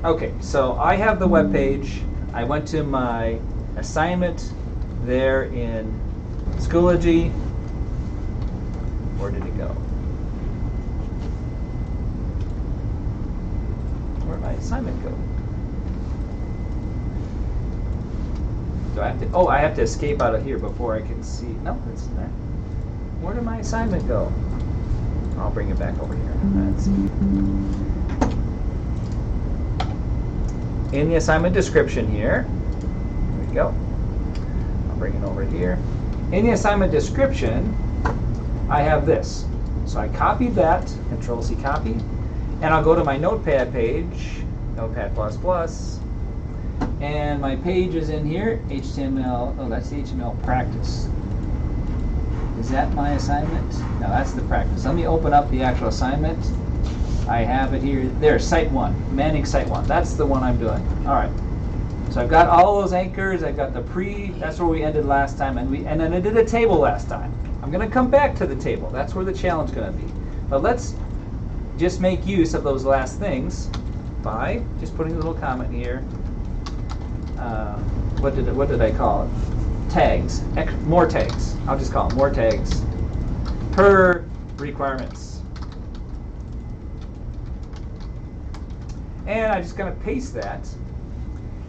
Okay, so I have the web page. I went to my assignment there in Schoology. Where did it go? Where did my assignment go? Do I have to? Oh, I have to escape out of here before I can see. No, it's there. Where did my assignment go? I'll bring it back over here. Let's see. In the assignment description here, there we go. I'll bring it over here. In the assignment description, I have this. So I copied that, Control-C copy, and I'll go to my Notepad page, Notepad++, and my page is in here, HTML, oh, that's the HTML practice. Is that my assignment? No, that's the practice. Let me open up the actual assignment. I have it here. There's Site 1, Manning Site 1. That's the one I'm doing. All right. So I've got all those anchors. I've got the that's where we ended last time, and then I did a table last time. I'm going to come back to the table. That's where the challenge is going to be. But let's just make use of those last things by just putting a little comment here. What did I call it? Tags. More tags. I'll just call them more tags per requirements. And I'm just going to paste that,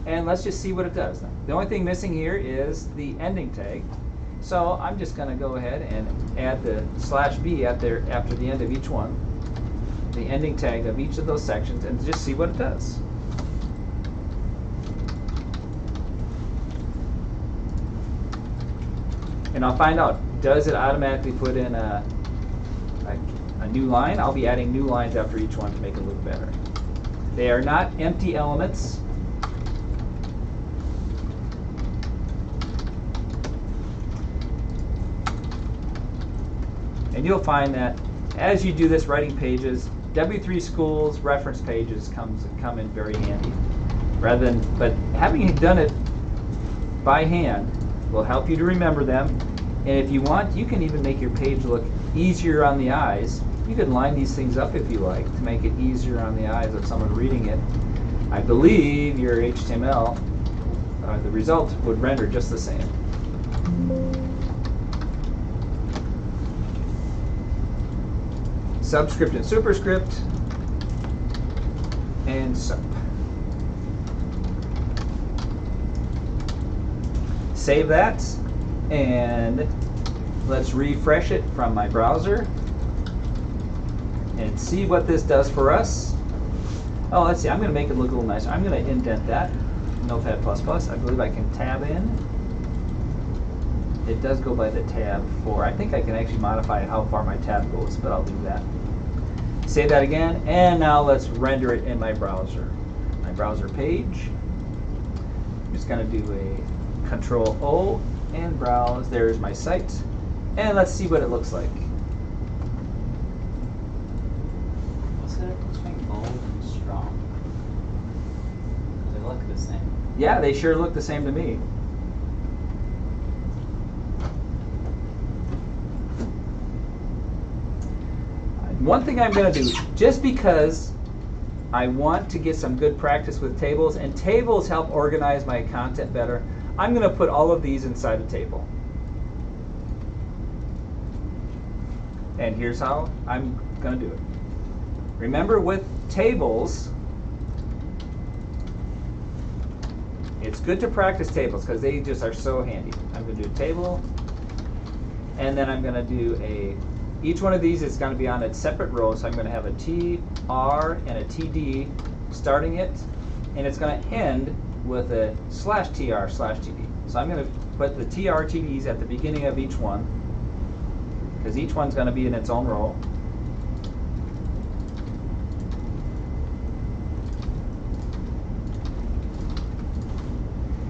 and let's just see what it does. The only thing missing here is the ending tag. So I'm just going to go ahead and add the /b after the end of each one, the ending tag of each of those sections, and just see what it does. And I'll find out, does it automatically put in a new line? I'll be adding new lines after each one to make it look better. They are not empty elements. And you'll find that as you do this writing pages, W3 Schools reference pages come in very handy. But having done it by hand will help you to remember them. And if you want, you can even make your page look easier on the eyes. You can line these things up if you like to make it easier on the eyes of someone reading it. I believe your HTML, the result would render just the same. Subscript and superscript, and sup. Save that, and let's refresh it from my browser and see what this does for us. Oh, let's see, I'm going to make it look a little nicer. I'm going to indent that, Notepad++. I believe I can tab in. It does go by the tab 4. I think I can actually modify how far my tab goes, but I'll do that. Save that again, and now let's render it in my browser. My browser page. I'm just going to do a Control-O and browse. There's my site. And let's see what it looks like. What's the difference between bold and strong? They look the same. Yeah, they sure look the same to me. One thing I'm going to do, just because I want to get some good practice with tables, and tables help organize my content better, I'm going to put all of these inside a table. And here's how I'm going to do it. Remember, with tables, it's good to practice tables because they just are so handy. I'm going to do a table, and then I'm going to do each one of these is going to be on its separate row, so I'm going to have a TR and a TD starting it, and it's going to end with a /TR/TD. So I'm going to put the TR TDs at the beginning of each one, because each one's going to be in its own row.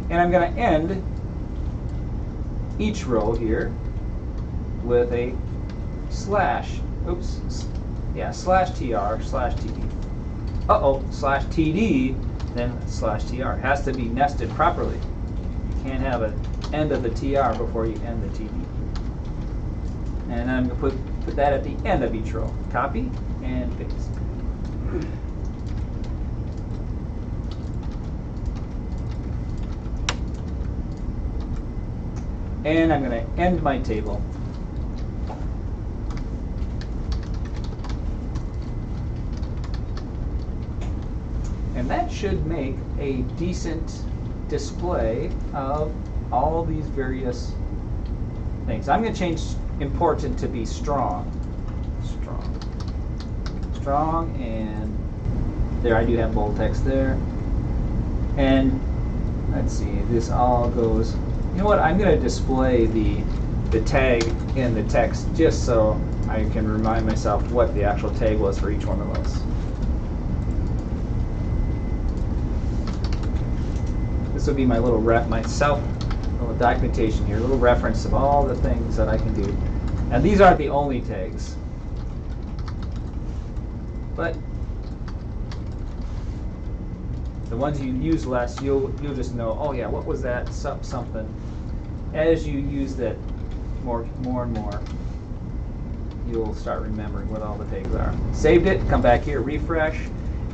And I'm going to end each row here with a /TR/TD. /TD, then /TR. It has to be nested properly. You can't have an end of the TR before you end the TD. And I'm going to put that at the end of each row. Copy and paste. And I'm going to end my table. And that should make a decent display of all these various things. I'm going to change important to be strong. Strong, and there I do have bold text there. And let's see, this all goes, you know what, I'm going to display the tag in the text just so I can remind myself what the actual tag was for each one of those. This will be my little little documentation here, a little reference of all the things that I can do. And these aren't the only tags, but the ones you use less, you'll just know, oh yeah, what was that something. As you use that more and more, you'll start remembering what all the tags are. Saved it, come back here, refresh,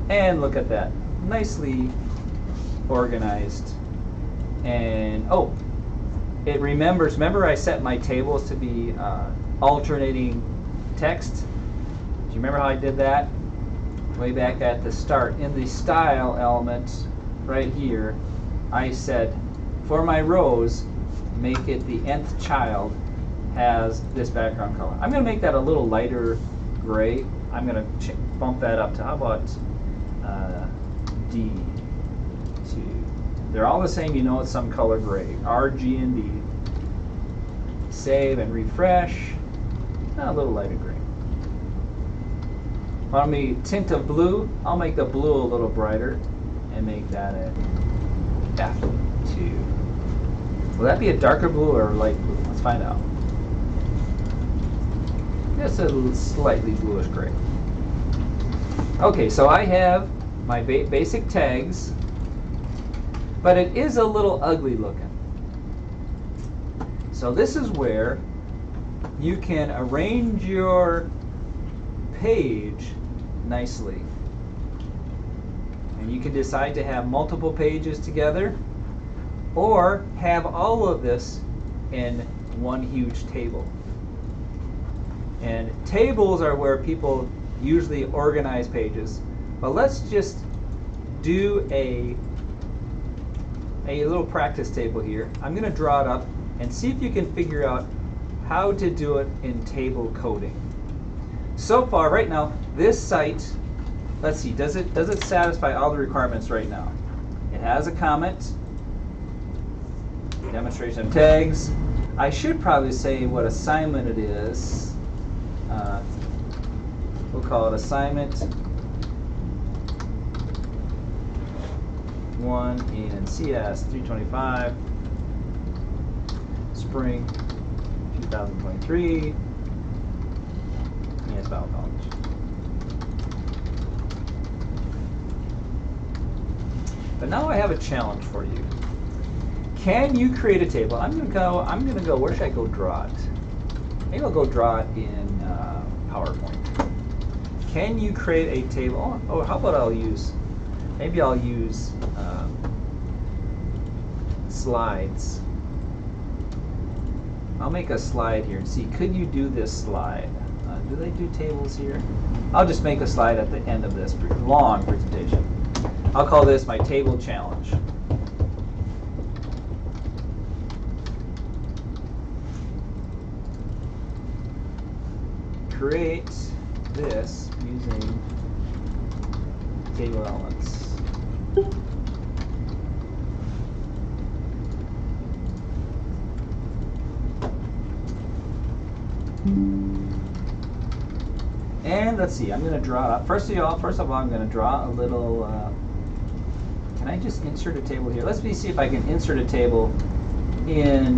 and look at that. Nicely organized. And oh, it remembers, remember I set my tables to be alternating text? Do you remember how I did that? Way back at the start, in the style element right here, I said for my rows, make it the nth child has this background color. I'm going to make that a little lighter gray. I'm going to bump that up to, how about D2. They're all the same, you know it's some color gray. R, G, and D. Save and refresh. A little lighter gray. Want me tint of blue? I'll make the blue a little brighter and make that a F2. Will that be a darker blue or a light blue? Let's find out. Just a slightly bluish gray. Okay, so I have my basic tags, but it is a little ugly looking. So this is where you can arrange your page nicely. And you can decide to have multiple pages together or have all of this in one huge table. And tables are where people usually organize pages. But let's just do a little practice table here. I'm going to draw it up and see if you can figure out how to do it in table coding. So far, right now, this site, let's see, does it satisfy all the requirements right now? It has a comment, demonstration of tags. I should probably say what assignment it is. We'll call it assignment 1 in cs325, spring 2023. Yes, Bible College. But now I have a challenge for you. Can you create a table? I'm gonna go. Where should I go draw it? Maybe I'll go draw it in PowerPoint. Can you create a table? Oh, how about maybe I'll use slides. I'll make a slide here and see. Could you do this slide? Do they do tables here? I'll just make a slide at the end of this long presentation. I'll call this my table challenge. Create this using table elements. And let's see, I'm going to draw, first of all, I'm going to draw a little, can I just insert a table here? Let's see if I can insert a table in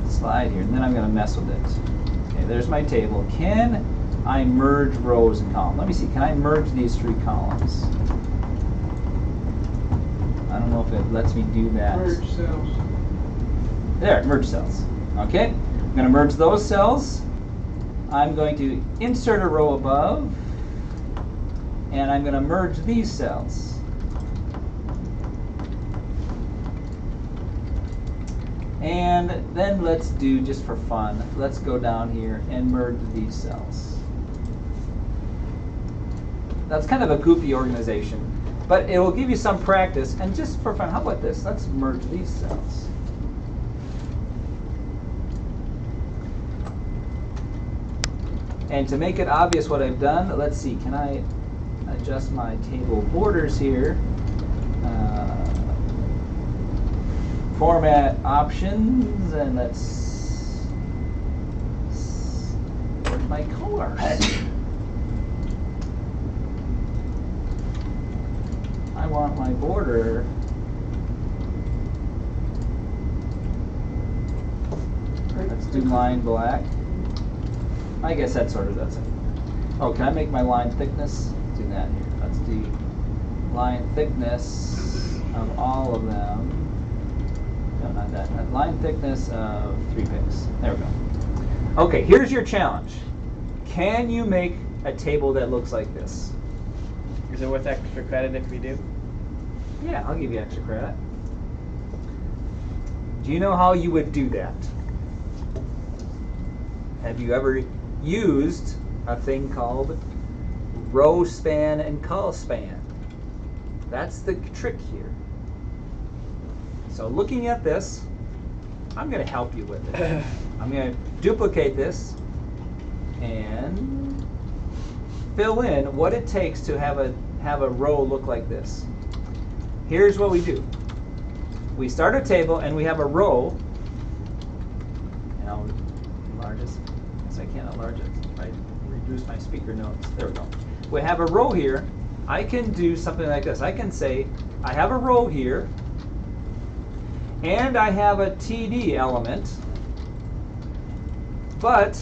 slide here, and then I'm going to mess with it. Okay, there's my table. Can I merge rows and columns? Let me see, can I merge these three columns? I don't know if it lets me do that. Merge cells. There, merge cells. Okay, I'm going to merge those cells. I'm going to insert a row above, and I'm going to merge these cells. And then let's do, just for fun, let's go down here and merge these cells. That's kind of a goofy organization, but it will give you some practice. And just for fun, how about this? Let's merge these cells. And to make it obvious what I've done, let's see, can I adjust my table borders here? Format options, and let's sort my colors. I want my border let's do line black. I guess that sort of does it. Oh, can I make my line thickness? Let's do that here. Let's do line thickness of all of them. No, not that. Line thickness of 3 pixels. There we go. Okay, here's your challenge. Can you make a table that looks like this? Is it worth extra credit if we do? Yeah, I'll give you extra credit. Do you know how you would do that? Have you ever used a thing called rowspan and colspan? That's the trick here. So looking at this, I'm going to help you with it. I'm going to duplicate this and fill in what it takes to have a row look like this. Here's what we do. We start a table and we have a row, and I'll enlarge this. Yes, I can't enlarge it. I reduce my speaker notes. There we go. We have a row here. I can do something like this. I can say I have a row here, and I have a TD element, but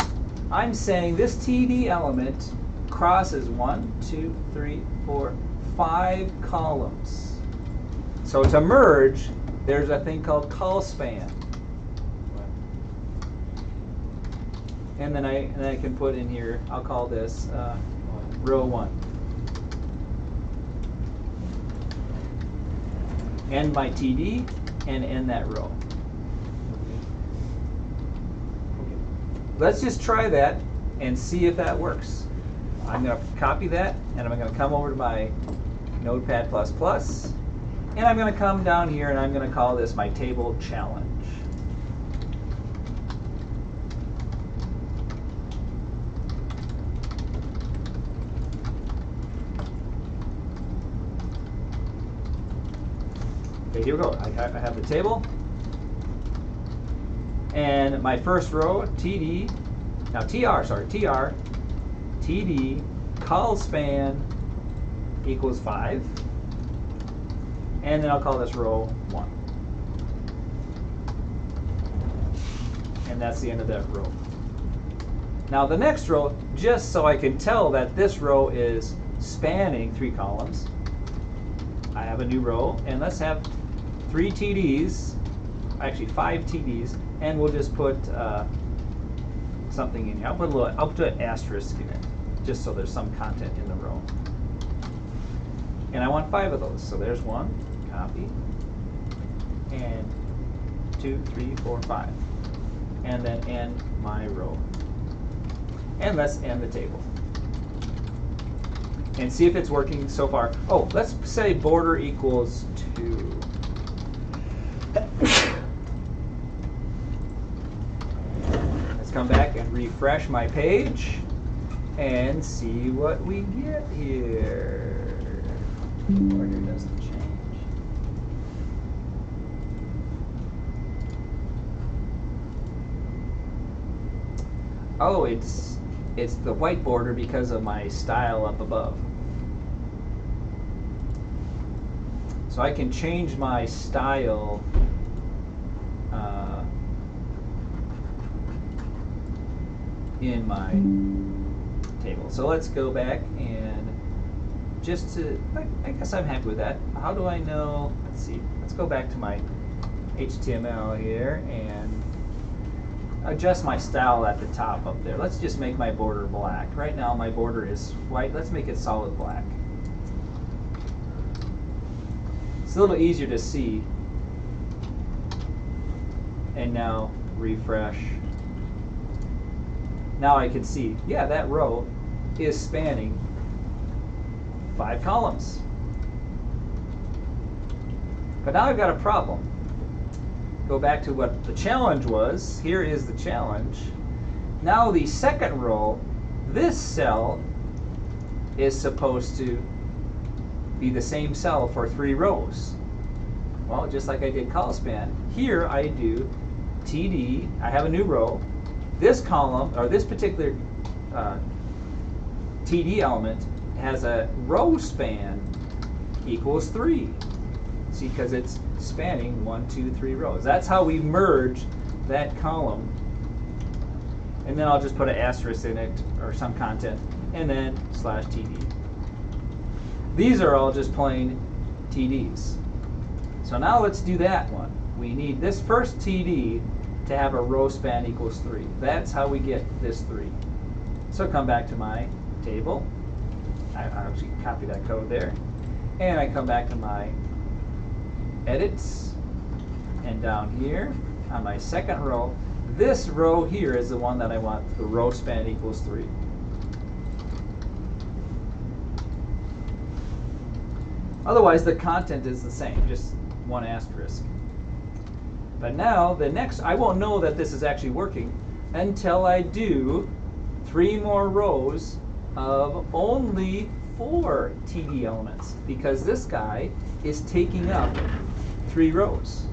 I'm saying this TD element crosses 1, 2, 3, 4, 5 columns. So to merge, there's a thing called colspan. And then I can put in here, I'll call this row 1. End my TD and end that row. Okay. Let's just try that and see if that works. I'm going to copy that, and I'm going to come over to my Notepad++, and I'm going to come down here and I'm going to call this my table challenge. Okay, here we go. I have the table, and my first row, TD, now TR, TD, colspan equals 5, and then I'll call this row 1. And that's the end of that row. Now the next row, just so I can tell that this row is spanning 3 columns, I have a new row, and let's have 3 TDs, actually 5 TDs, and we'll just put something in here. I'll put an asterisk in it, just so there's some content in the row. And I want 5 of those, so there's 1, copy, and 2, 3, 4, 5, and then end my row. And let's end the table. And see if it's working so far. Oh, let's say border equals 2. Let's come back and refresh my page and see what we get here. Border doesn't change. Oh, it's the white border because of my style up above. So I can change my style in my table. So let's go back and just to, I guess I'm happy with that. How do I know? Let's see. Let's go back to my HTML here and adjust my style at the top up there. Let's just make my border black. Right now my border is white. Let's make it solid black. It's a little easier to see. and now refresh. Now I can see, yeah, that row is spanning 5 columns. But now I've got a problem. Go back to what the challenge was. Here is the challenge. Now the second row, this cell is supposed to be the same cell for 3 rows. Well, just like I did colspan, here I do TD, I have a new row. This column, or this particular TD element has a row span equals 3. See, because it's spanning 1, 2, 3 rows. That's how we merge that column. And then I'll just put an asterisk in it, or some content, and then /TD. These are all just plain TDs. So now let's do that one. We need this first TD to have a row span equals 3. That's how we get this 3. So come back to my table. I actually copy that code there. And I come back to my edits. And down here on my second row, this row here is the one that I want the row span equals 3. Otherwise, the content is the same, just 1 asterisk. But now, the next, I won't know that this is actually working until I do 3 more rows of only 4 TD elements, because this guy is taking up 3 rows.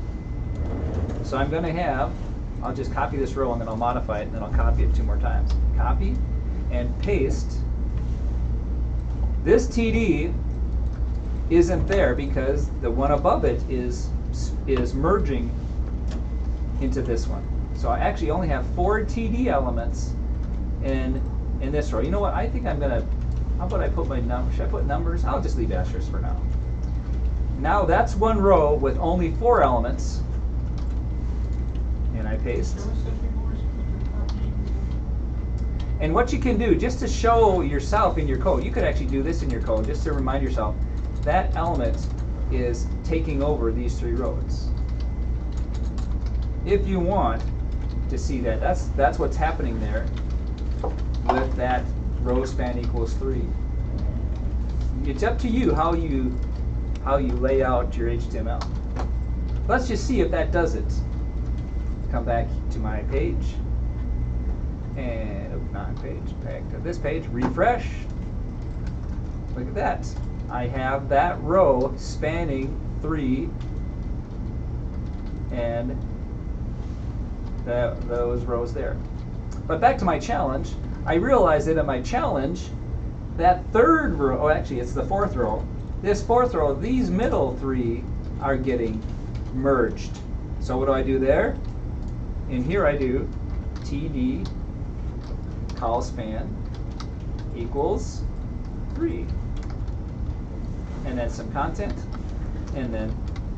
So I'm going to have, I'll just copy this row and then I'll modify it and then I'll copy it 2 more times. Copy and paste. This TD isn't there because the one above it is merging into this one. So I actually only have 4 TD elements in this row. You know what? I think I'm gonna, how about I put my numbers? Should I put numbers? I'll just leave asterisks for now. Now that's 1 row with only 4 elements. And I paste. And what you can do, just to show yourself in your code, you could actually do this in your code, just to remind yourself, that element is taking over these 3 rows. If you want to see that, that's what's happening there with that row span equals 3. It's up to you how you lay out your HTML. Let's just see if that does it. Come back to my page, and not page, back to this page, refresh. Look at that. I have that row spanning 3 and those rows there. But back to my challenge, I realized that in my challenge, that 3rd row, oh actually it's the 4th row, this 4th row, these middle 3 are getting merged. So what do I do there? In here I do TD colspan equals 3. And then some content, and then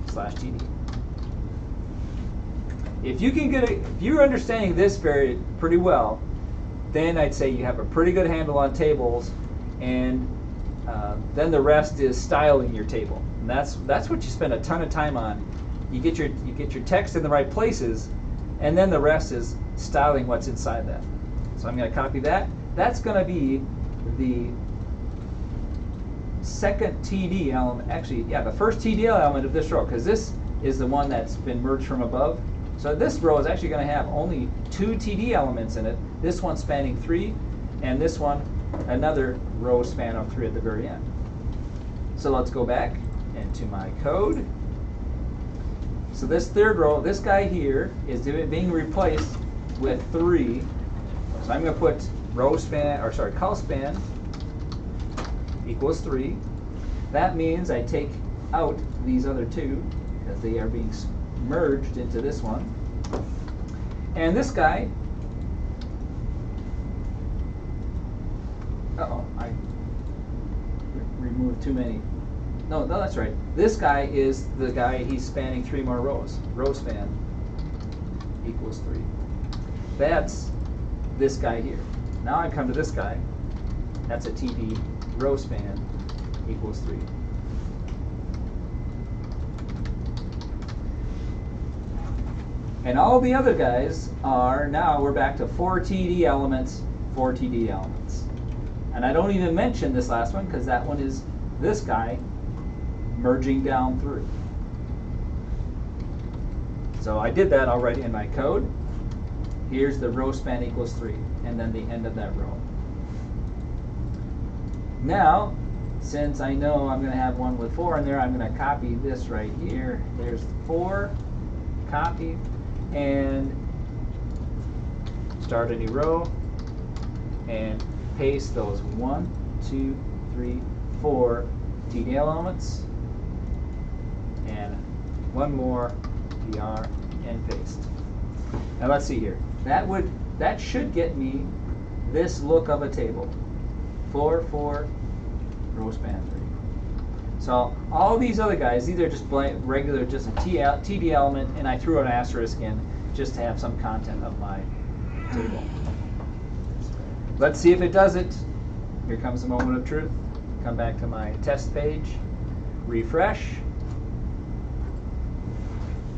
/TD. If you can if you're understanding this pretty well, then I'd say you have a pretty good handle on tables, and then the rest is styling your table. And that's what you spend a ton of time on. You get your text in the right places, and then the rest is styling what's inside that. So I'm going to copy that. That's going to be the second TD element, actually, yeah, the first TD element of this row, because this is the one that's been merged from above. So this row is actually going to have only 2 TD elements in it. This one spanning 3, and this one another row span of 3 at the very end. So let's go back into my code. So this 3rd row, this guy here is being replaced with 3. So I'm going to put row span, or sorry, colspan equals 3. That means I take out these other 2 because they are being merged into this one. And this guy, I removed too many. No, that's right. This guy is the guy, he's spanning 3 more rows. Row span equals 3. That's this guy here. Now I come to this guy. That's a TD row span equals 3. And all the other guys are, now we're back to 4 TD elements, 4 TD elements. And I don't even mention this last one because that one is this guy merging down through. So I did that already in my code. Here's the row span equals 3, and then the end of that row. Now, since I know I'm going to have one with 4 in there, I'm going to copy this right here. There's 4, copy, and start a new row, and paste those 1, 2, 3, 4 TD elements, and one more, PR, and paste. Now let's see here. That should get me this look of a table. 4, 4, row span 3. So all these other guys, these are just regular, just a TD element, and I threw an asterisk in just to have some content of my table. Let's see if it does it. Here comes the moment of truth. Come back to my test page, refresh.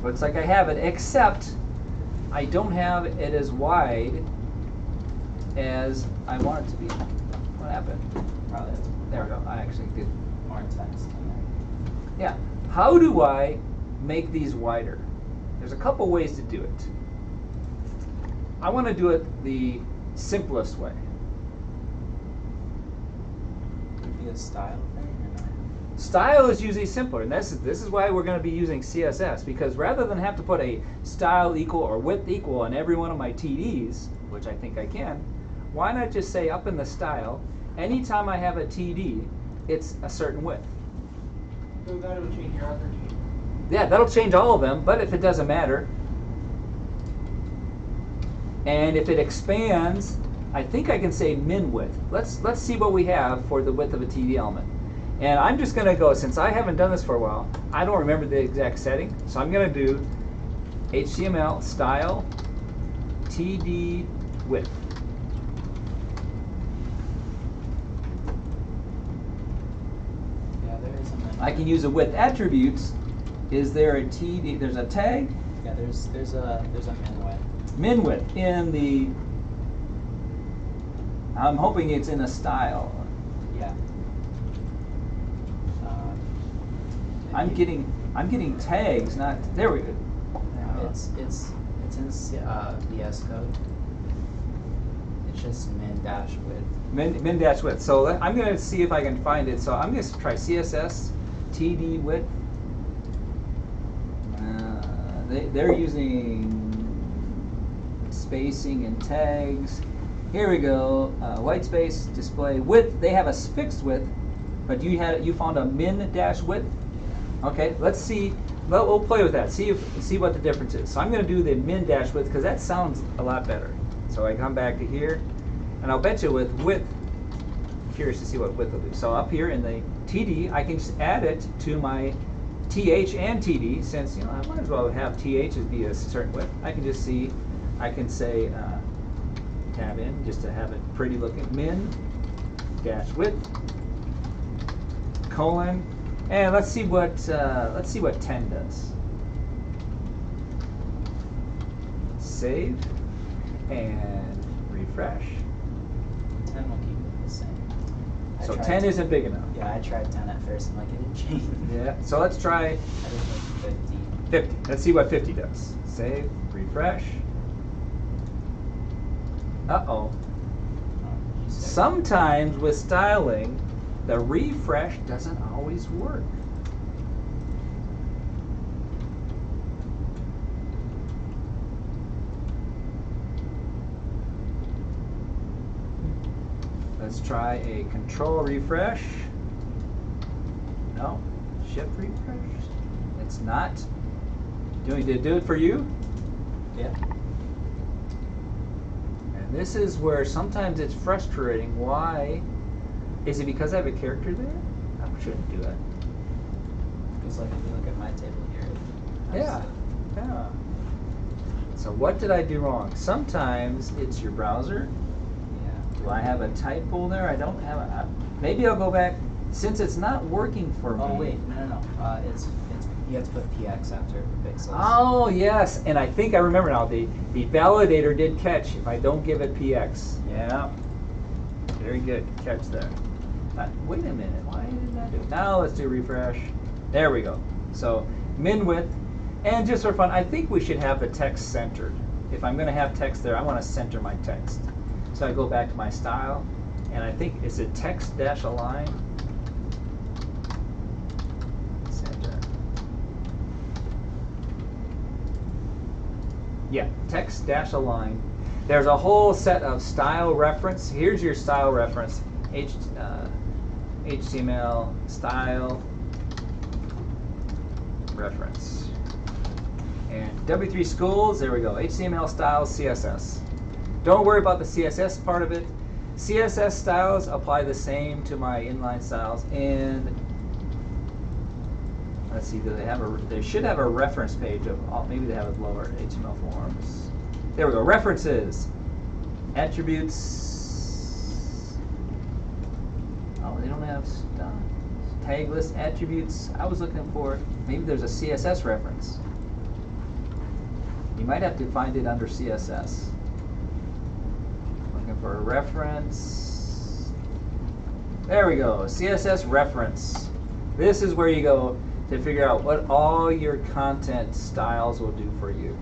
Looks like I have it, except I don't have it as wide as I want it to be. What happened? Probably There we go. I actually did. more text in there. Yeah. How do I make these wider? There's a couple ways to do it. I want to do it the simplest way. Would it be a style thing or not? Style is usually simpler, and this is why we're going to be using CSS, because rather than have to put a style equal or width equal on every one of my TDs, which I think I can, why not just say up in the style, anytime I have a TD, it's a certain width. So that would change your other two. Yeah, that'll change all of them, but if it doesn't matter, and if it expands, I think I can say min width. Let's see what we have for the width of a TD element. And I'm just going to go, since I haven't done this for a while, I don't remember the exact setting, so I'm going to do HTML style TD width. Yeah, there is a min. I can use a width attributes. Is there a TD? There's a tag, Yeah, there's a min width. min width in the. I'm hoping it's in a style. Yeah. I'm getting tags, not there we go. It's in VS Code. It's just min dash width. Min dash width. So I'm going to see if I can find it. So I'm going to try CSS TD width. They're using spacing and tags. Here we go. White space display width. They have a fixed width, but you found a min dash width. Okay, let's see. We'll play with that. See what the difference is. So I'm going to do the min dash width because that sounds a lot better. So I come back to here, and I'll bet you with width. I'm curious to see what width will do. So up here in the TD, I can just add it to my TH and TD, since I might as well have TH as be a certain width. I can just see. I can say tab in just to have it pretty looking. Min dash width colon. And let's see what 10 does. Save and refresh. 10 will keep it the same. So 10 isn't big enough. Yeah, I tried 10 at first. I'm like, it didn't change. Yeah. So let's try I just like 50. 50. Let's see what 50 does. Save, refresh. Uh-oh. Sometimes with styling, the refresh doesn't always work. Let's try a control refresh. No, shift refresh. It's not. Did it do it for you? Yeah. And this is where sometimes it's frustrating. Why? Is it because I have a character there? I shouldn't do that. Because like if you look at my table here. Yeah. Yeah. So what did I do wrong? Sometimes it's your browser. Yeah. Do I have a typo there? I don't have a. Maybe I'll go back since it's not working for me. Oh wait, no. It's You have to put px after pixels. Oh yes, and I think I remember now. The validator did catch if I don't give it px. Yeah. Very good catch there. Wait a minute. Why did that do it? Now let's do refresh. There we go. So min width, and just for fun, I think we should have the text centered. If I'm going to have text there, I want to center my text. So I go back to my style, and I think is it text dash align. Center. Yeah, text dash align. There's a whole set of style reference. Here's your style reference. HTML style reference. And W3 schools, there we go. HTML styles, CSS. Don't worry about the CSS part of it. CSS styles apply the same to my inline styles. And let's see, do they have a? They should have a reference page of. Oh, maybe they have it lower. HTML forms. There we go. References, attributes. Oh, they don't have stuff. Tag list attributes. I was looking for. Maybe there's a CSS reference. You might have to find it under CSS. Looking for a reference. There we go. CSS reference. This is where you go to figure out what all your content styles will do for you.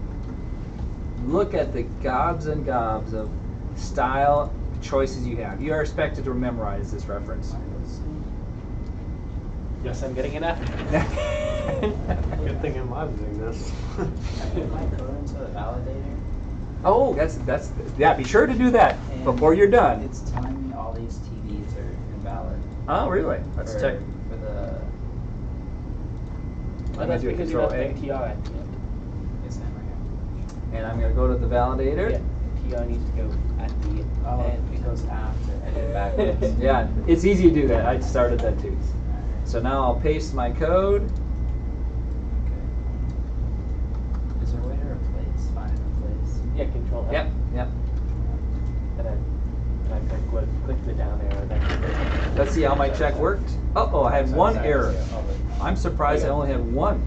Look at the gobs and gobs of style choices you have. You are expected to memorize this reference. Yes, I'm getting it now. Good thing I'm doing this. I put my code into the validator. Oh, that's yeah. Be sure to do that And before you're done. It's telling me all these TVs are invalid. Oh, really? Let's check. For the. I'm gonna do a Control A, TI. Yeah. Is that right here? and I'm gonna go to the validator. TI needs to go at the Oh, end. it goes after. I did backwards. Yeah, it's easy to do that. I started that too. So now I'll paste my code. Is there a way to find a replace? Yeah, Control F. Yep, yep. And then I click the down arrow. Then Let's see how my check worked. Oh, I had one error. I'm surprised I only had one.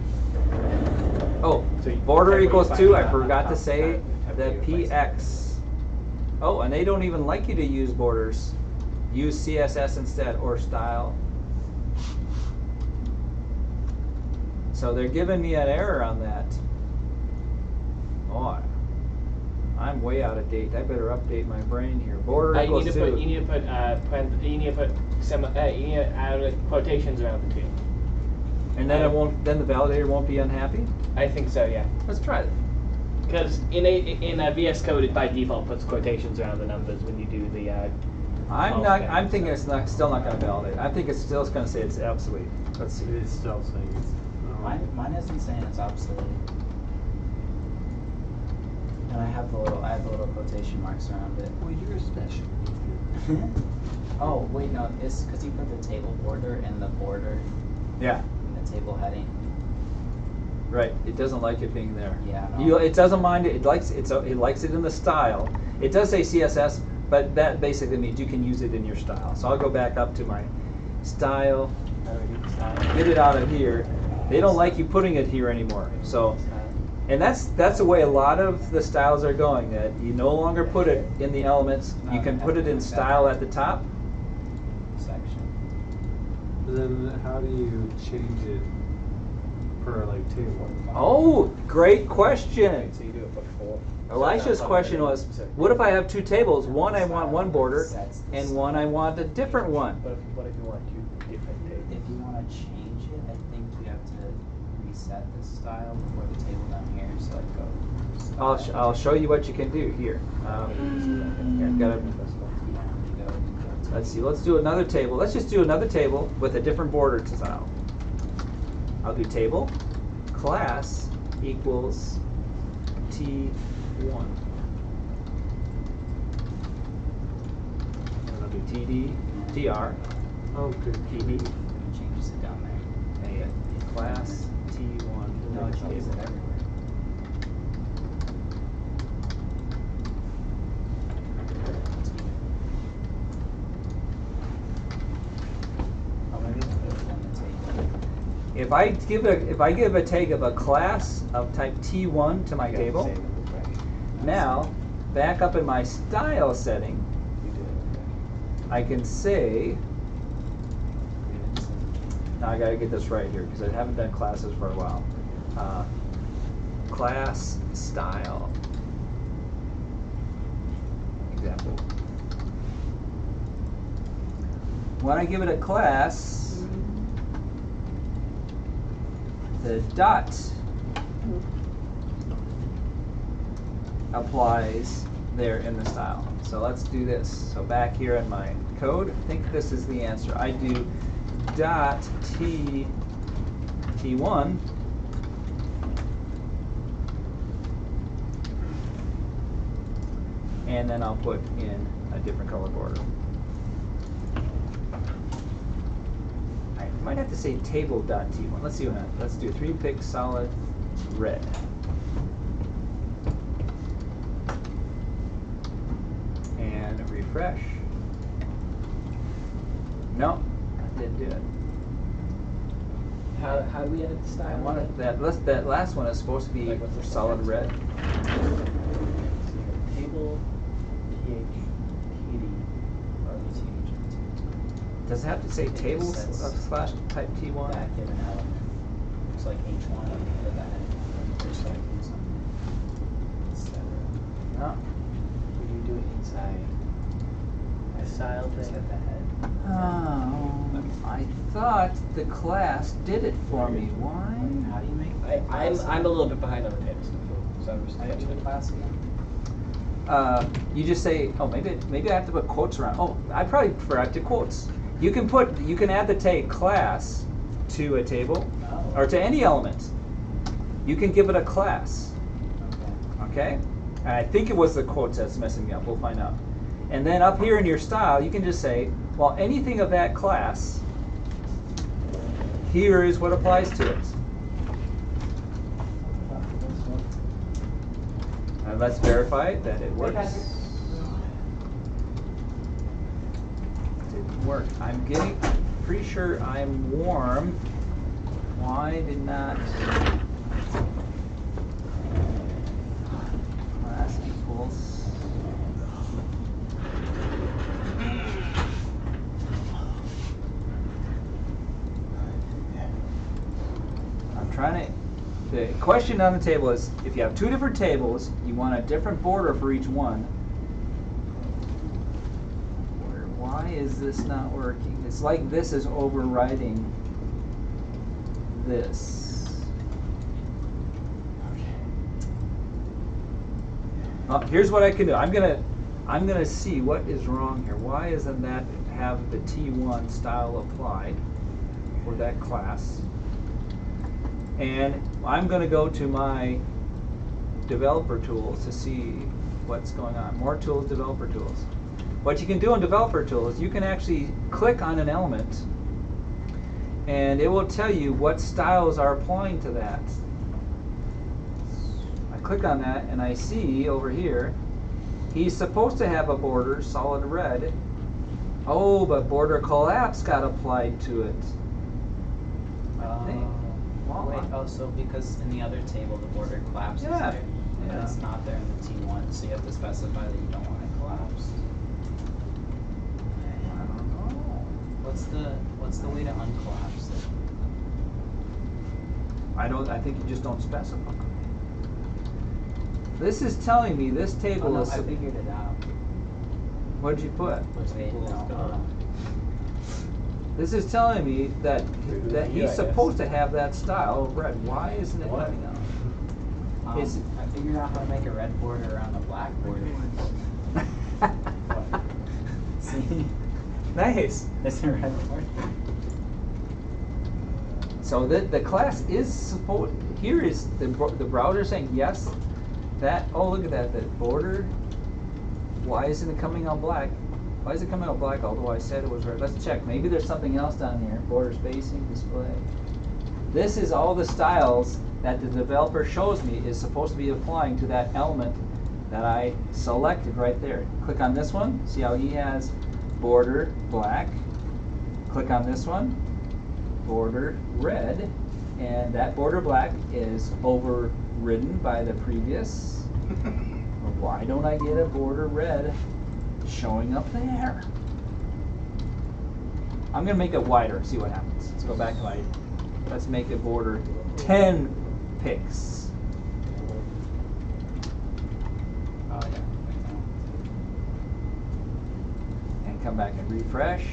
Oh, So border you- equals 2. I forgot to say the PX. Oh, and they don't even like you to use borders. Use CSS instead or style. So they're giving me an error on that. Oh, I'm way out of date. I better update my brain here. Border you equals need to 2. put you need to put add quotations around the two. And then it won't. Then the validator won't be unhappy. I think so, yeah. Let's try that. Because in a VS Code, it by default puts quotations around the numbers when you do the. I'm thinking it's still not going to validate. I think it's still going to say it's obsolete. Let's see. It's still saying it's. Mine isn't saying it's obsolete. And I have the little quotation marks around it. Well, you're special. Oh wait, no, it's because you put the table border in the border Yeah. in the table heading. Right. It doesn't like it being there. Yeah. No. It doesn't mind it. It likes it in the style. It does say CSS, but that basically means you can use it in your style. So I'll go back up to my style. Get it out of here. They don't like you putting it here anymore. So, and that's the way a lot of the styles are going. That you no longer put it in the elements. You can put it in style at the top. Section. Then how do you change it per like table? Oh, great question. So you do it before. Elisha's question was, what if I have two tables? One I want one border, and one I want a different one. What if you want two different tables? If you want to change it, I think you have to reset the style before the table down here. So like go. I'll show you what you can do here. Let's see. Let's do another table. Let's just do another table with a different border style. I'll do table class equals T1. And I'll do TD TR Oh, good. TD Changes it down there. and class T1. No, it changes it everywhere. Oh, maybe it's put it on the table. If I give a tag of a class of type T1 to my You have to table, save it, right. now back up in my style setting, You do it, okay. I can say. Now I gotta get this right here because I haven't done classes for a while. Class style. Example. When I give it a class, the dot applies there in the style. So let's do this. So back here in my code, I think this is the answer. I do dot T1 and then I'll put in a different color border. I might have to say table dot T1. Let's see what happens. Let's do 3-pick solid red. And refresh. No, I didn't do it. How do we edit the style? I wanted that last one is supposed to be Like what's the solid red. Table, PH, PD, Does it have to say It table just says slash type T1? Back given element. Looks like H1 for the head. Or selecting something, etc. No. Would you do it inside a style Just thing? at the head. Oh, I thought the class did it for me. Why? How do you make I'm a little bit behind on the table stuff, so I'm just How do you do the class again? You just say, oh, maybe I have to put quotes around. Oh, I probably forgot to quotes. You can add the tag class to a table Oh. or to any element. You can give it a class. Okay. Okay? And I think it was the quotes that's messing me up. We'll find out. And then up here in your style, you can just say, well, anything of that class, here is what applies to it. And let's verify that it works. Didn't work. I'm getting pretty sure I'm warm. Why did not class equals trying to. The question on the table is, if you have two different tables, you want a different border for each one. Why is this not working? It's like this is overriding this. Well, here's what I can do. I'm gonna see what is wrong here. Why isn't that have the T1 style applied for that class? And I'm going to go to my developer tools to see what's going on. More tools, developer tools. What you can do in developer tools, you can actually click on an element and it will tell you what styles are applying to that. I click on that and I see over here, he's supposed to have a border solid red. Oh, but border collapse got applied to it. I think. Wait, oh, so because in the other table the border collapses Yeah, there, but yeah. it's not there in the T1, so you have to specify that you don't want it collapsed. I don't know. What's the way to uncollapse it? I think you just don't specify. This is telling me this table Oh, no, is. I figured it out. What did you put? Wait, no. This is telling me that Yeah, I he's guess. supposed to have that style of red. Why isn't it What? coming out? Is it- I figured out how to make a red border around a black border. See? Nice. It's a red border. So the class is supposed. Here is the browser saying yes. That, oh, look at that. The border. Why isn't it coming out black? Why is it coming out black, although I said it was red? Let's check. Maybe there's something else down here. Border spacing, display. This is all the styles that the developer shows me is supposed to be applying to that element that I selected right there. Click on this one. See how he has border black. Click on this one. Border red. And that border black is overridden by the previous. Why don't I get a border red showing up there? I'm gonna make it wider, see what happens. Let's go back to my, let's make it border 10 pixels. Oh yeah. And come back and refresh.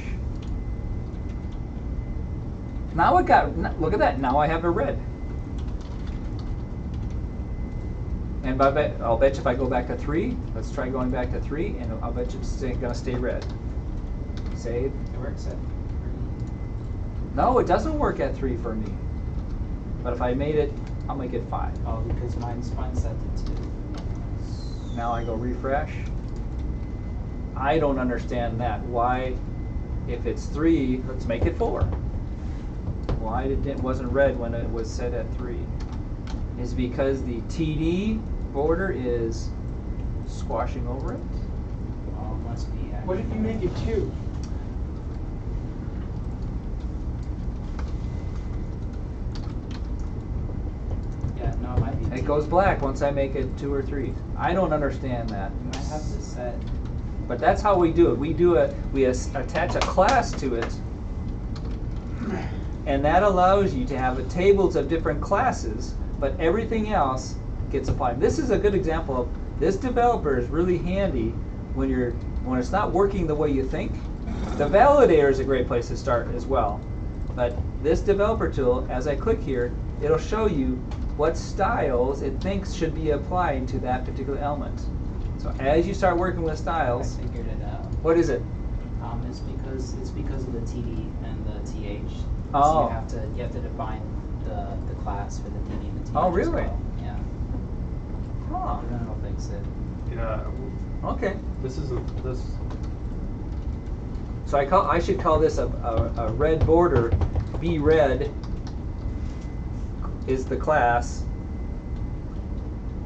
Now it got, look at that, now I have a red. And I'll bet you if I go back to 3, let's try going back to 3, and I'll bet you it's gonna stay red. Save. It works at 3. No, it doesn't work at 3 for me. But if I made it, I'll make it 5. Oh, because mine's set to 2. Now I go refresh. I don't understand that. Why, if it's 3, let's make it 4. Why it wasn't red when it was set at 3? Is because the TD border is squashing over it? Oh, it must be. What if you make it 2? Yeah, no, it might be. It goes black once I make it 2 or 3. I don't understand that. You might have this set. But that's how we do it. We attach a class to it, and that allows you to have tables of different classes, but everything else gets applied. This is a good example of this developer is really handy when it's not working the way you think. The Validator is a great place to start as well. But this developer tool, as I click here, it'll show you what styles it thinks should be applied to that particular element. So as you start working with styles, I figured it out. what is it? It's because of the TD and the TH. Oh. So you have to define the class for the TD and the TH. Oh, as really? well. Yeah. Oh, And then it'll fix it. Yeah. okay. This isn't this. So I should call this a red border. B red is the class.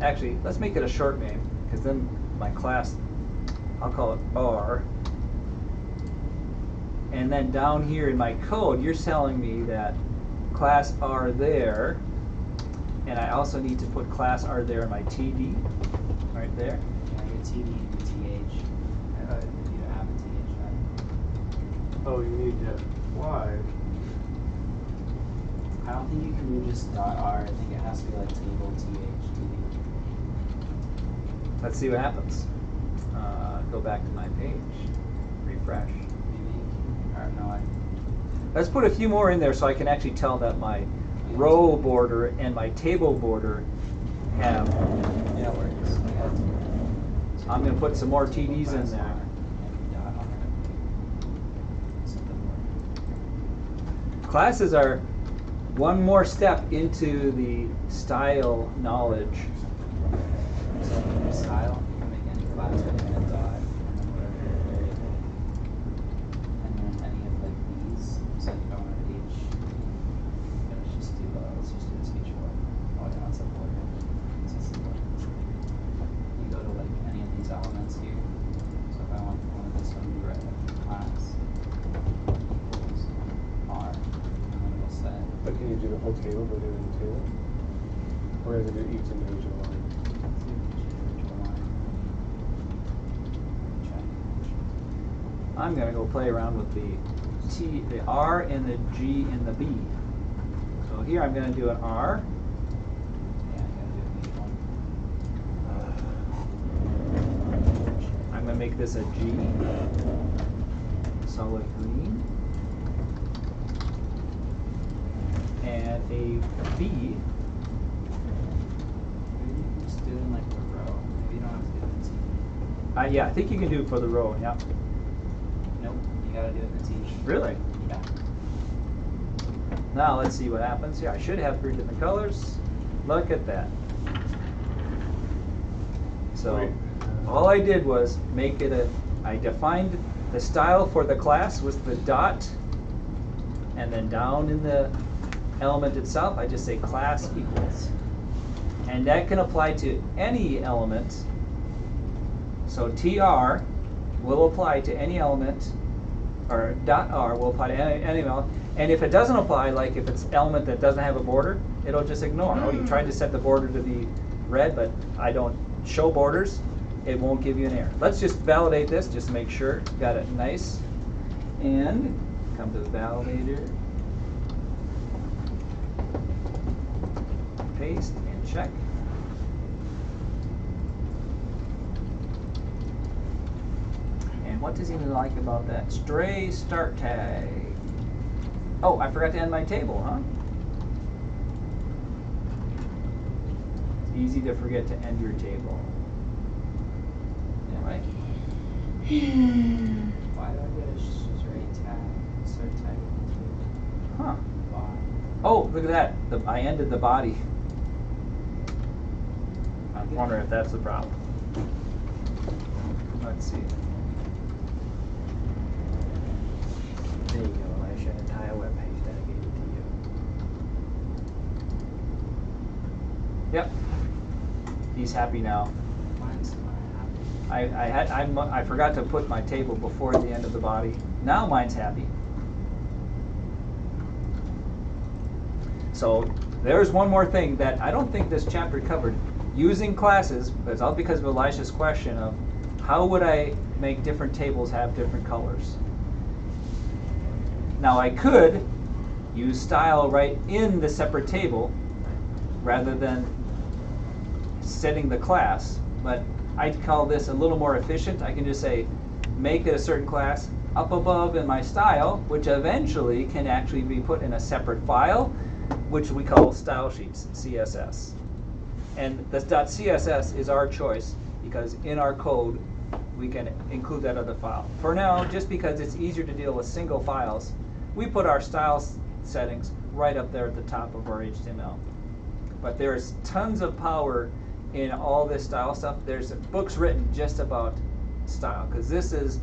Actually, let's make it a short name, because then my class, I'll call it R. And then down here in my code, you're telling me that class R there, and I also need to put class R there in my TD, right there. Yeah, your TD and your TH. If you have a TH, right? Oh, you need to. Why? I don't think you can do just .r. I think it has to be like table TH TD. Let's see what happens. Go back to my page, refresh. Maybe. Or no, Let's put a few more in there so I can actually tell that my row border and my table border have. yeah, it works. I'm going to put some more TDs in there. Classes are one more step into the style knowledge. So style, you can make any class with a dot and then whatever variable. And then any of like these, so you don't have each. Let's just do this each one. Oh yeah, it's a border. It's just a border. You go to like any of these elements here. So if I want one of this one to be red, class equals R, and then we'll set. But can you do the whole table by doing the table? Or is it do each individual line? I'm going to go play around with the R and the G and the B. So here I'm going to do an R. Yeah, you gotta do each one. I'm going to make this a G, solid green, and a B. Maybe you can just do it in like the row. Maybe you don't have to do it in the T. Yeah, I think you can do it for the row, yeah. Nope, you gotta do it in the T. Really? Yeah. Now let's see what happens here. I should have 3 different colors. Look at that. So Wait. all I did was make it I defined the style for the class was the dot, and then down in the element itself, I just say class equals. And that can apply to any element. So TR will apply to any element or dot R will apply to any element. And if it doesn't apply, like if it's element that doesn't have a border, it'll just ignore. Oh, you tried to set the border to be red, but I don't show borders. It won't give you an error. Let's just validate this, just to make sure. Got it nice. And come to the validator. Paste and check. And what does he like about that? Stray start tag. Oh, I forgot to end my table, huh? It's easy to forget to end your table. Yeah, right? Why do I get a straight tag? Start tag. Huh. Why? Oh, look at that. I ended the body. I'm wondering if that's the problem. Let's see. There you go. I should entire web page dedicated to you. Yep. He's happy now. Mine's not happy. I forgot to put my table before the end of the body. Now mine's happy. So there's one more thing that I don't think this chapter covered. Using classes, but it's all because of Elisha's question of how would I make different tables have different colors? Now I could use style right in the separate table rather than setting the class, but I'd call this a little more efficient. I can just say make it a certain class up above in my style, which eventually can actually be put in a separate file, which we call style sheets, CSS. And this .css is our choice because in our code we can include that other file. For now, just because it's easier to deal with single files, we put our style settings right up there at the top of our HTML. But there's tons of power in all this style stuff. There's books written just about style because this is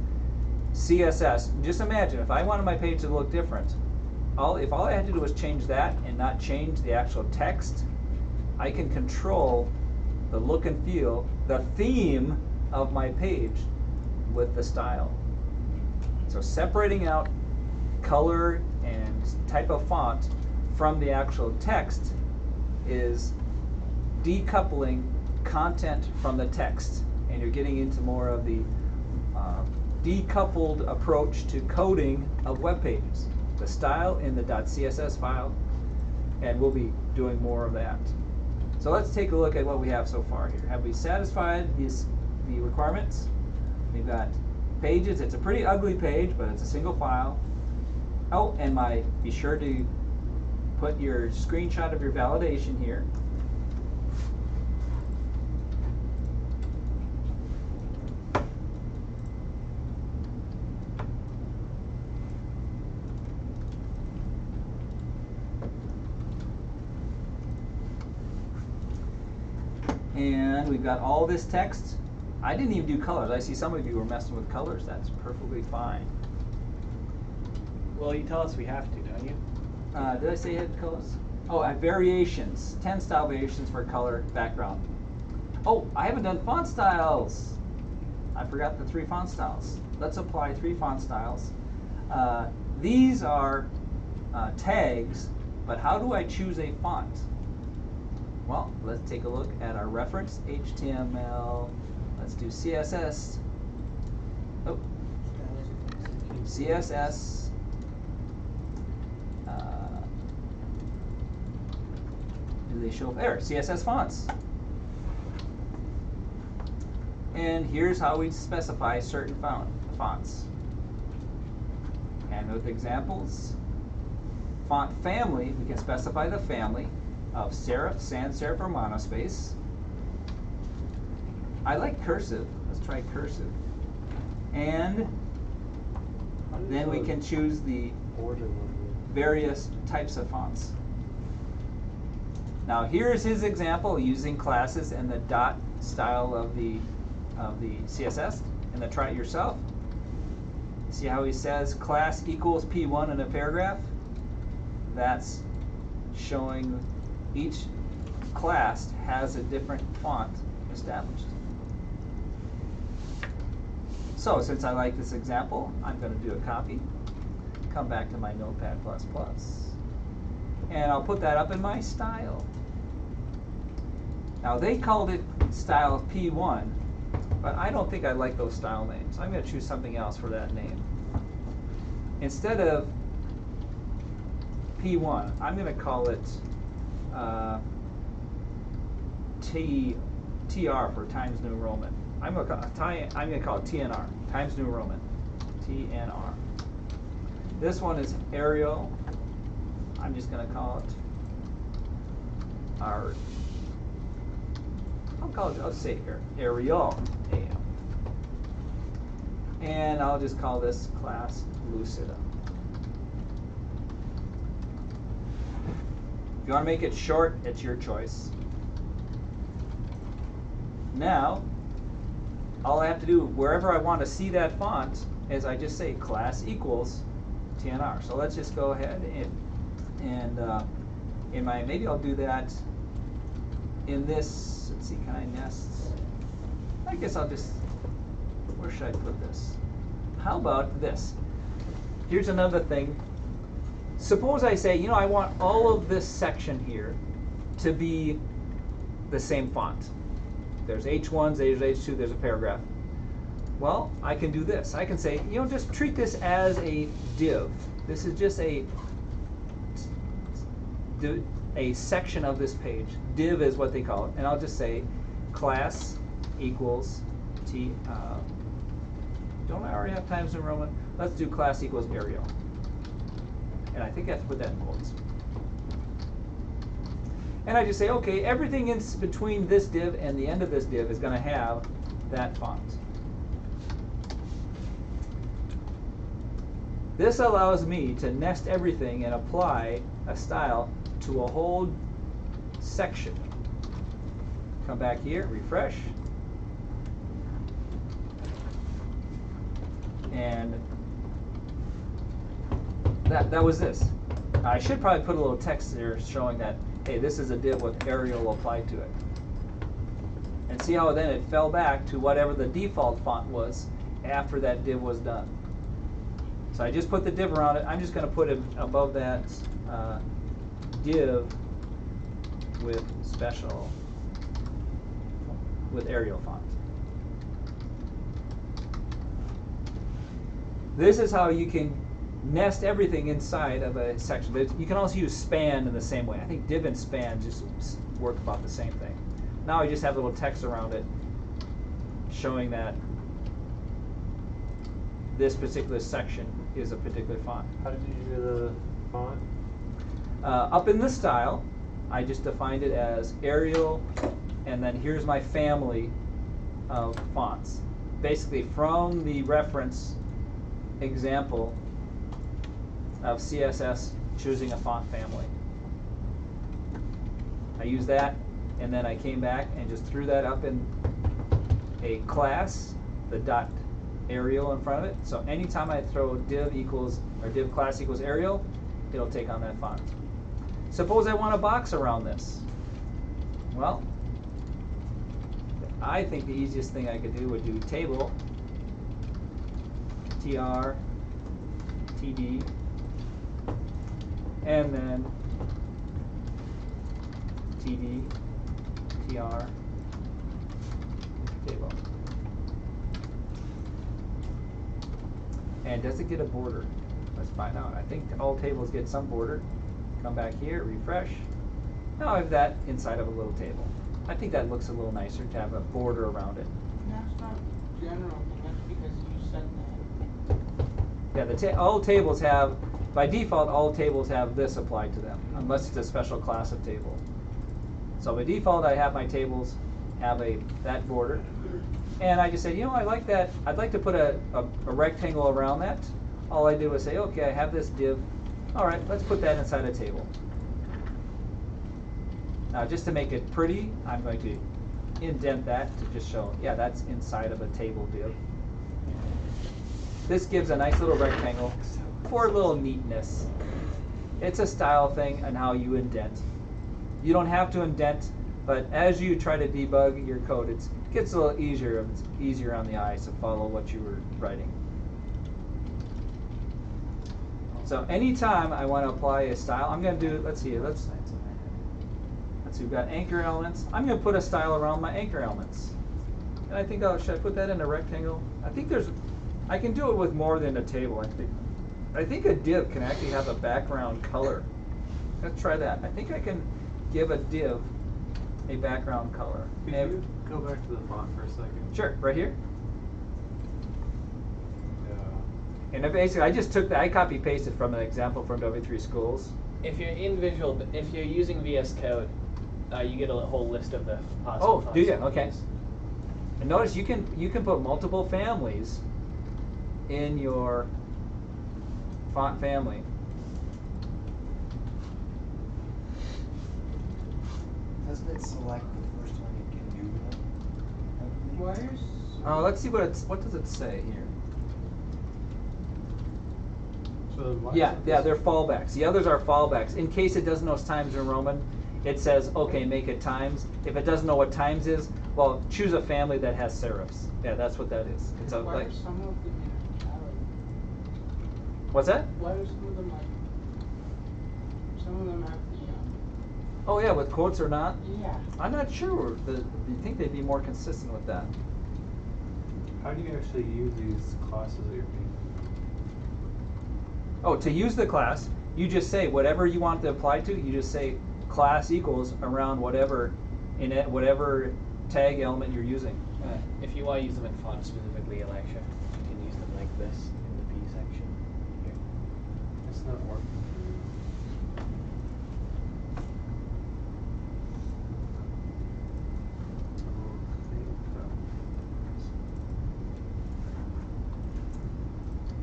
CSS. Just imagine if I wanted my page to look different, if all I had to do was change that and not change the actual text, I can control the look and feel, the theme of my page with the style. So separating out color and type of font from the actual text is decoupling content from the text, and you're getting into more of the decoupled approach to coding of web pages. The style in the .css file, and we'll be doing more of that. So let's take a look at what we have so far here. Have we satisfied the requirements? We've got pages. It's a pretty ugly page, but it's a single file. Oh, and be sure to put your screenshot of your validation here. And we've got all this text. I didn't even do colors. I see some of you were messing with colors. That's perfectly fine. Well, you tell us we have to, don't you? Did I say you had colors? Oh, variations. 10 style variations for color background. Oh, I haven't done font styles. I forgot the 3 font styles. Let's apply 3 font styles. These are tags, but how do I choose a font? Well, let's take a look at our reference, HTML. Let's do CSS. Oh, CSS. Do they show up there? CSS fonts. And here's how we specify certain fonts. And with examples, font family, we can specify the family of serif, sans serif, or monospace. I like cursive. Let's try cursive. And then we can choose the various types of fonts. Now here's his example using classes and the dot style of the CSS, and then try it yourself. See how he says class equals P1 in a paragraph? That's showing each class has a different font established. So since I like this example, I'm going to do a copy, come back to my Notepad++, and I'll put that up in my style. Now they called it style P1, but I don't think I like those style names. I'm going to choose something else for that name. Instead of P1, I'm going to call it TR for Times New Roman. I'm going to call it TNR, Times New Roman, TNR. This one is Arial. I'm just going to call it I'll say Arial AM. And I'll just call this class Lucida. If you want to make it short, it's your choice. Now, all I have to do, wherever I want to see that font, is I just say class equals TNR. So let's just go ahead and maybe I'll do that in this, let's see, can I nest? I guess I'll just, where should I put this? How about this? Here's another thing. Suppose I say, I want all of this section here to be the same font. There's H1, there's H2, there's a paragraph. Well, I can do this. I can say, just treat this as a div. This is just a section of this page. Div is what they call it. And I'll just say class equals don't I already have Times New Roman? Let's do class equals Arial. And I think I have to put that in quotes. And I just say, okay, everything in between this div and the end of this div is going to have that font. This allows me to nest everything and apply a style to a whole section. Come back here, refresh. And that was this. I should probably put a little text there showing that, hey, this is a div with Arial applied to it. And see how then it fell back to whatever the default font was after that div was done. So I just put the div around it. I'm just going to put it above that div with Arial font. This is how you can nest everything inside of a section. But you can also use span in the same way. I think div and span just work about the same thing. Now I just have a little text around it showing that this particular section is a particular font. How did you do the font? Up in the style, I just defined it as Arial, and then here's my family of fonts. Basically from the reference example of CSS choosing a font family. I used that, and then I came back and just threw that up in a class, the dot Arial in front of it. So anytime I throw div equals, or div class equals Arial, it'll take on that font. Suppose I want a box around this. Well, I think the easiest thing I could do would do table, tr, td, and then td, tr, table. And does it get a border? Let's find out. I think all tables get some border. Come back here, refresh. Now I have that inside of a little table. I think that looks a little nicer to have a border around it. That's not general, that's because you said that. Yeah, all tables have, by default, all tables have this applied to them, unless it's a special class of table. So by default, I have my tables have that border. And I just said, I like that. I'd like to put a rectangle around that. All I did was say, okay, I have this div. All right, let's put that inside a table. Now, just to make it pretty, I'm going to indent that to just show, yeah, that's inside of a table div. This gives a nice little rectangle for a little neatness. It's a style thing and how you indent. You don't have to indent, but as you try to debug your code, gets a little easier. It's easier on the eyes to follow what you were writing. So anytime I want to apply a style, I'm going to do, let's see, let's see, we've got anchor elements. I'm going to put a style around my anchor elements. And I think, should I put that in a rectangle? I think I can do it with more than a table. I think a div can actually have a background color. Let's try that. I think I can give a div a background color. Could you go back to the font for a second? Sure, right here. Yeah. And basically, I just took that. I copy pasted from an example from W3 Schools. If you're if you're using VS Code, you get a whole list of the possible fonts. Oh, do you? can Okay. use. And notice you can put multiple families in your font family. Doesn't it select the first one it can do that? Wires? Let's see what does it say here. So then why Yeah, is yeah, this- they're fallbacks. The others are fallbacks. In case it doesn't know times in Roman, it says, okay, make it times. If it doesn't know what times is, well, choose a family that has serifs. Yeah, that's what that is. It's Why like, are some of them in italic? what's that? Why are some of them like? Some of them have Oh yeah, with quotes or not? yeah. I'm not sure. You think they'd be more consistent with that? How do you actually use these classes that you're making? Oh, to use the class, you just say whatever you want to apply to. You just say class equals around whatever in it, whatever tag element you're using. If you want to use them in font specifically, Elisha, you can use them like this in the B section. Here. It's not working.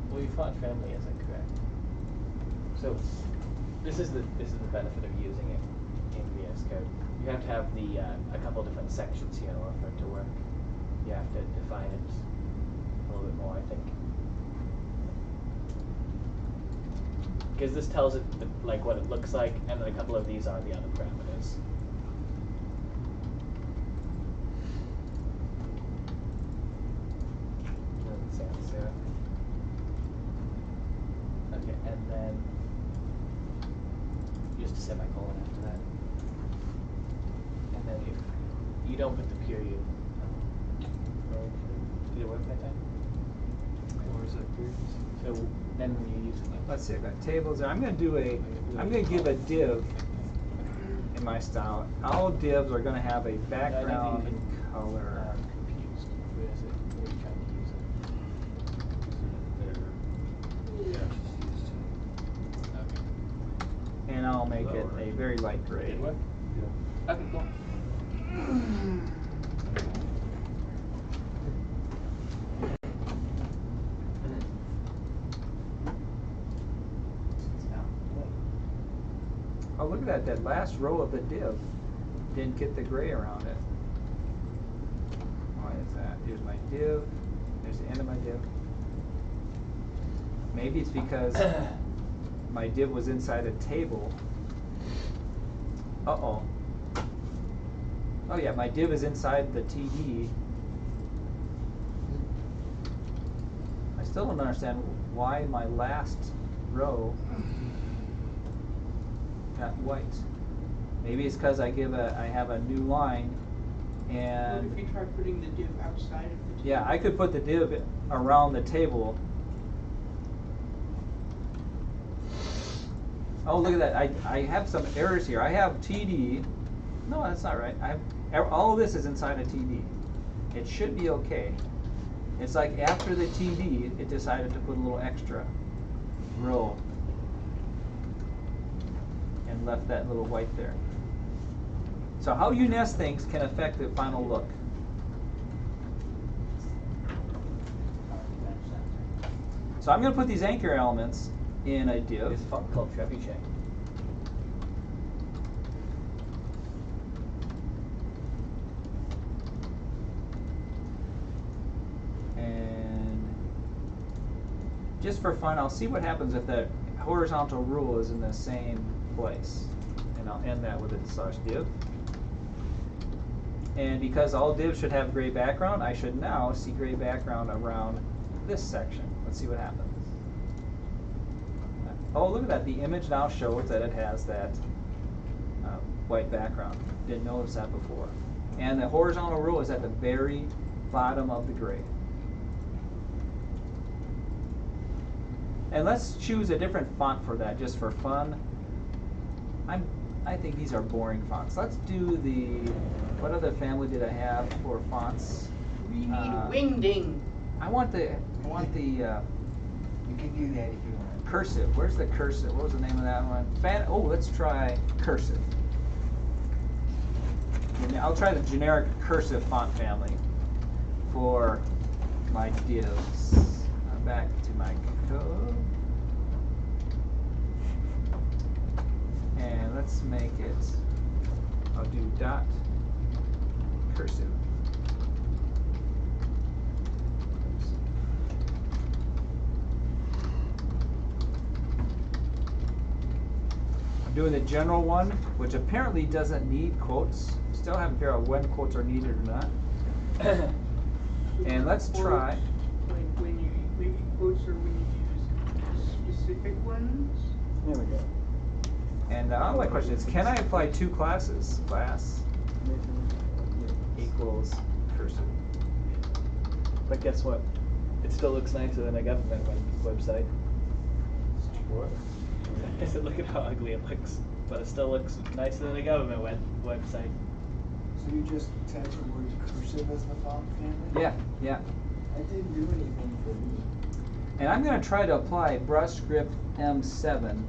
Well, your font family isn't correct. So this is the benefit of using it in VS Code. You have to have a couple different sections here in order for it to work. You have to define it a little bit more, I think. Because this tells it like what it looks like, and then a couple of these are the other parameters. Sans serif. Okay, and then just a semicolon after that. And then if you don't put the period, did it work that time? Where's that period? So then when you're using it, Let's see. I've got tables there. I'm going to give a div in my style. All divs are going to have a background color. confused. Where is it? Where are you trying to use it? Yeah, it's just used to. Okay. And I'll make it a very light gray. Did it work? Yeah. Okay, cool. Oh, look at that. That last row of the div didn't get the gray around it. Why is that? Here's my div. There's the end of my div. Maybe it's because my div was inside a table. Uh-oh. Oh yeah, my div is inside the TD. I still don't understand why my last row got white. Maybe it's because I have a new line, What and if you try putting the div outside of the table? yeah, I could put the div around the table. Oh, look at that! I have some errors here. I have TD. No, that's not right. All of this is inside a TD. It should be okay. It's like after the TD, it decided to put a little extra row and left that little white there. So how you nest things can affect the final look. So I'm going to put these anchor elements in a div. It's font called Trebuchet. And just for fun, I'll see what happens if that horizontal rule is in the same place. And I'll end that with a /div. And because all divs should have gray background, I should now see gray background around this section. Let's see what happens. Oh, look at that. The image now shows that it has that white background. Didn't notice that before. And the horizontal row is at the very bottom of the gray. And let's choose a different font for that, just for fun. I think these are boring fonts. Let's do the, what other family did I have for fonts? We need wingding. I want the You can do that if you want. cursive. Where's the cursive? What was the name of that one? Oh, let's try cursive. And I'll try the generic cursive font family for my divs. Back to my code. And let's make it, I'll do dot cursive. I'm doing the general one, which apparently doesn't need quotes. Still haven't figured out when quotes are needed or not. And let's try. Like when you leave quotes or when you use specific ones. There we go. And my question is, can I apply two classes? Class equals cursive. But guess what? It still looks nicer than a government website. What? I said, look at how ugly it looks, but it still looks nicer than a government website. So you just typed the word cursive as the font family? Yeah, yeah. That didn't do anything for me. And I'm going to try to apply brush script M7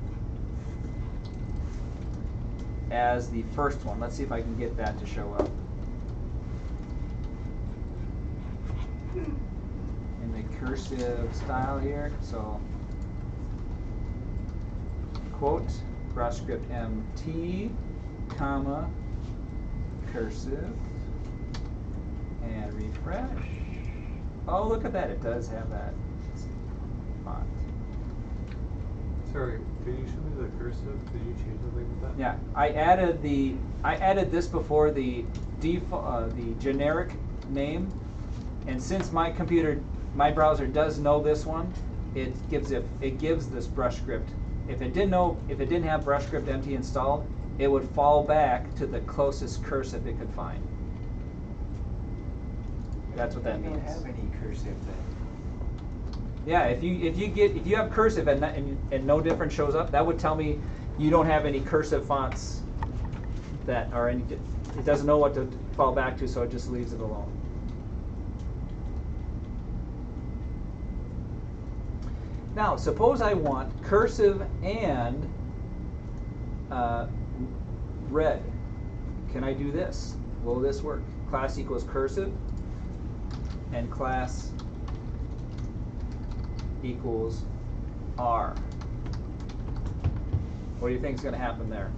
as the first one. Let's see if I can get that to show up. In the cursive style here, so quote brush script MT, comma, cursive, and refresh. Oh, look at that, it does have that font. Sorry, could you show me the cursive? Did you change something with that? Yeah, I added this before the default, the generic name, and since my browser does know this one, it gives this brush script. If it didn't have brush script MT installed, it would fall back to the closest cursive it could find. That's what that You means. don't have any cursive then. Yeah, if you have cursive and no different shows up, that would tell me you don't have any cursive fonts that are any. It doesn't know what to fall back to, so it just leaves it alone. Now, suppose I want cursive and red. Can I do this? Will this work? Class equals cursive and class equals R. What do you think is going to happen there?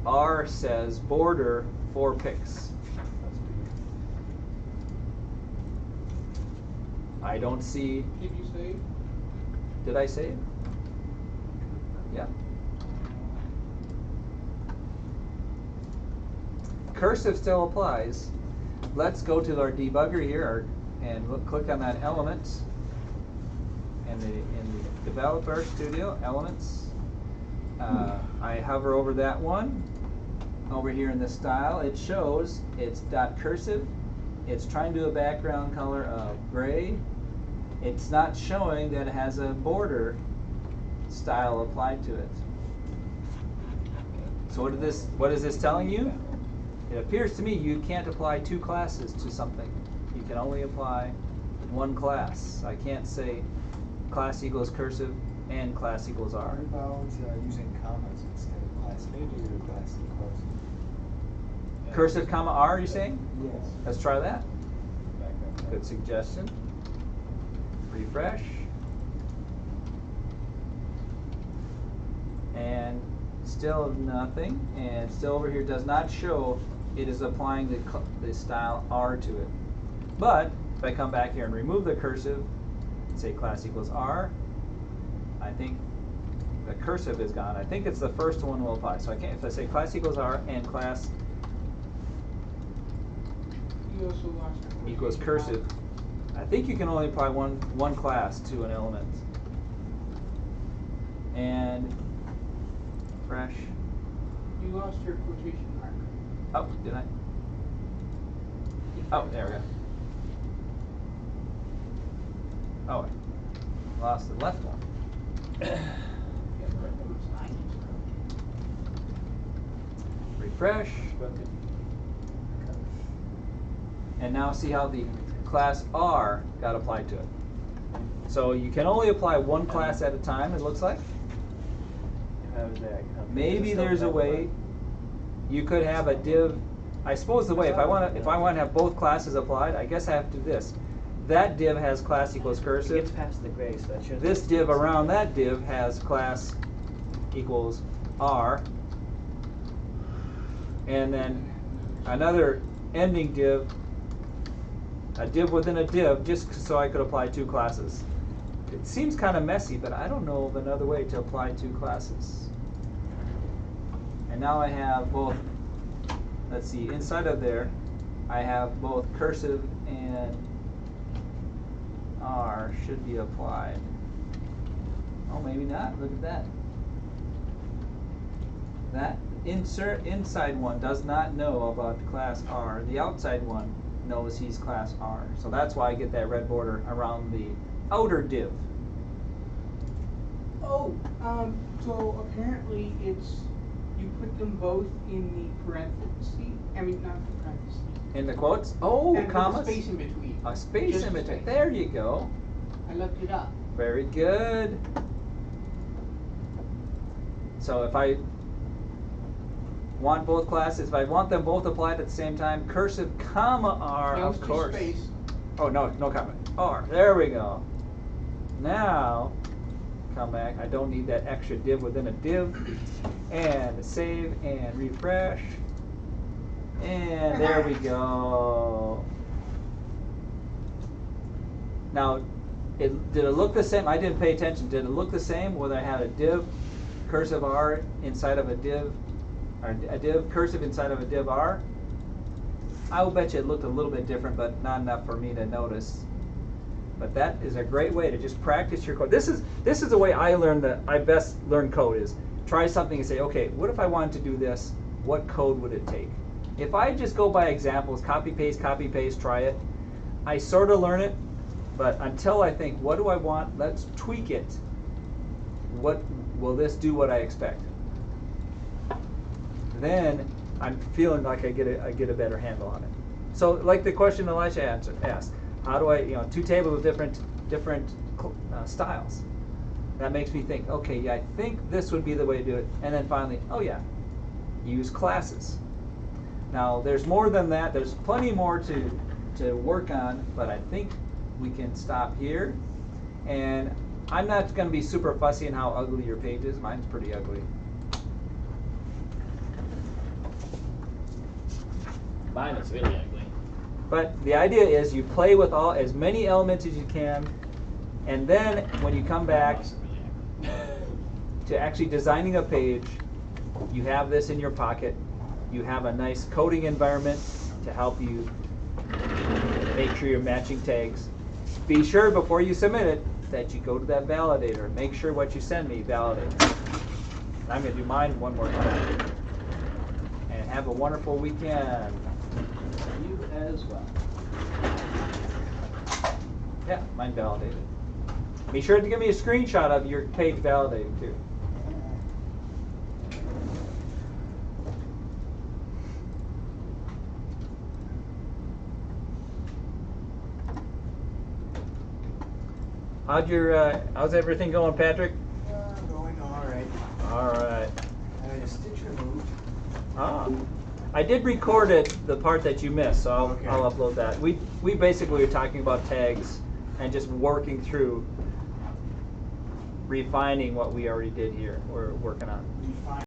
R says border 4 pixels. I don't see. Did you say? Did I say it? Yeah. Cursive still applies. Let's go to our debugger here and click on that element in the developer studio elements. I hover over that one. Over here in the style, it shows it's .cursive. It's trying to do a background color of gray. It's not showing that it has a border style applied to it. So what is this telling you? It appears to me you can't apply 2 classes to something. You can only apply 1 class. I can't say class equals cursive and class equals R. What about using commas instead of class? Maybe your class equals. Cursive comma R, you saying? Yes. Let's try that. Good suggestion. Refresh. And still nothing. And still over here does not show it is applying the style R to it. But if I come back here and remove the cursive, say class equals R, I think the cursive is gone. I think it's the first one will apply. So I can't, if I say class equals R and class You also lost the quotation equals cursive, mark. I think you can only apply one class to an element. And fresh. You lost your quotation mark. Oh, did I? Oh, there we go. Oh, I lost the left one. Refresh. And now see how the class R got applied to it. So you can only apply one class at a time, it looks like. Maybe there's a way you could have a div. I suppose the way, if I want to have both classes applied, I guess I have to do this. That div has class equals It cursive. gets past the gray, so that should. This div around that div has class equals R. And then another ending div, a div within a div, just so I could apply two classes. It seems kind of messy, but I don't know of another way to apply two classes. And now I have both, let's see, inside of there, I have both cursive and R should be applied. Oh, maybe not. Look at that. That inside one does not know about class R. The outside one knows he's class R. So that's why I get that red border around the outer div. Oh, so apparently it's, you put them both in the parentheses, I mean, not the parentheses. In the quotes? Oh, And with a commas? space in between. A space Just in a between. space. There you go. I looked it up. Very good. So if I want both classes, if I want them both applied at the same time, cursive comma R, No, of it's course. just space. Oh, no comma. R. There we go. Now, come back. I don't need that extra div within a div. And save and refresh. And there we go. Now, did it look the same? I didn't pay attention. Did it look the same whether I had a div cursive R inside of a div, or a div cursive inside of a div R? I will bet you it looked a little bit different, but not enough for me to notice. But that is a great way to just practice your code. This is the way I best learn code, is try something and say, okay, what if I wanted to do this? What code would it take? If I just go by examples, copy paste, try it, I sort of learn it, but until I think, what do I want? Let's tweak it. What will this do what I expect? Then I'm feeling like I get a better handle on it. So like the question Elisha asked, how do I, two tables with different styles. That makes me think, okay, yeah, I think this would be the way to do it. And then finally, oh yeah, use classes. Now there's more than that. There's plenty more to work on, but I think we can stop here. And I'm not going to be super fussy in how ugly your page is. Mine's pretty ugly. Mine is really ugly. But the idea is you play with as many elements as you can, and then when you come back to actually designing a page, you have this in your pocket. You have a nice coding environment to help you make sure you're matching tags. Be sure before you submit it that you go to that validator. Make sure what you send me validates. I'm going to do mine one more time. And have a wonderful weekend. You as well. Yeah, mine validated. Be sure to give me a screenshot of your page validated too. How's everything going, Patrick? Going all right. All right. I had a stitch removed. Ah, I did record it, the part that you missed, so Okay. I'll upload that. We basically were talking about tags and just working through refining what we already did here. We're working on. Refine